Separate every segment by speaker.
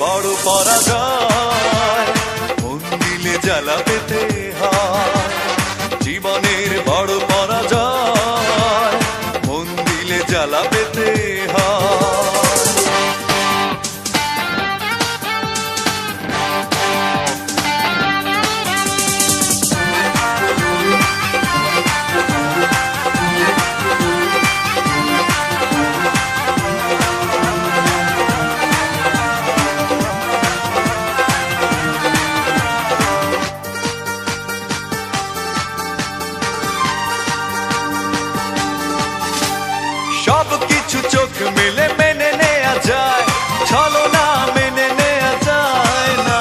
Speaker 1: বড় পরাজয়, মন দিলে জ্বালা পেতে হয়। জীবনের বড় পরাজয়, মন দিলে জ্বালা পেতে হয়। সব কিছু চোখ মেলে মেনে নেয়া যায়, ছলনা মেনে নেয়া যায় না।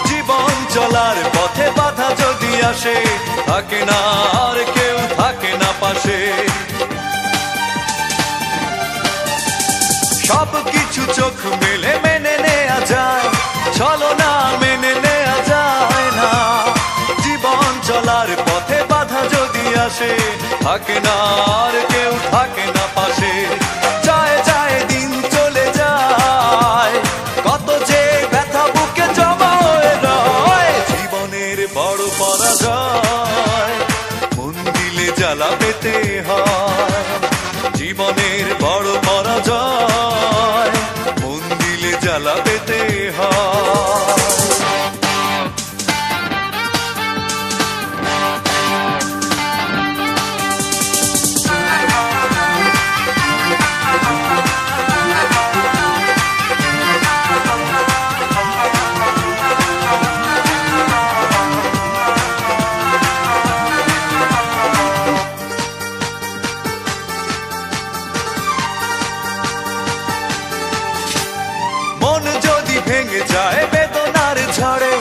Speaker 1: জীবন চলার পথে বাধা যদি আসে, থাকে না আর কেউ থাকে না পাশে। সব কিছু চোখ মেলে মেনে নেয়া যায়, ছলনা মেনে নেয়া যায় না। জীবন চলার পথে বাধা যদি আসে, থাকে না আর কেউ থাকে না পাশে। যায় যায় দিন চলে যায়, কত যে ব্যথা বুকে জমা হয়ে রয়। জীবনের বড় পরাজয়, মন দিলে জ্বালা পেতে হয়। জীবনের বড় পরাজয়, মন দিলে জ্বালা পেতে হয়। মন যদি ভেঙে যায় বেদনার ঝড়ে,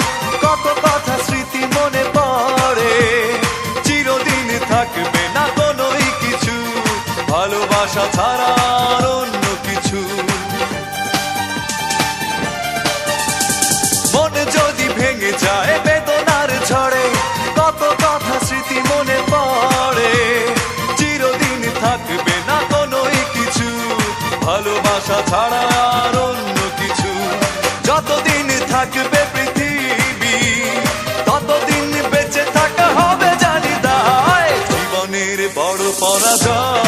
Speaker 1: কত কথা স্মৃতি মনে পড়ে। চিরদিন থাকবে না কোনোই কিছু, ভালোবাসা ছাড়া আর অন্য কিছু। মন যদি ভেঙে যায় বেদনার ঝড়ে, কত কথা স্মৃতি মনে পড়ে। চিরদিন থাকবে না কোনোই কিছু, ভালোবাসা ছাড়া আর অন্য কিছু। যতদিন থাকবে পৃথিবী, ততদিন বেঁচে থাকা হবে জানি দায়। জীবনের বড় পরাজয়,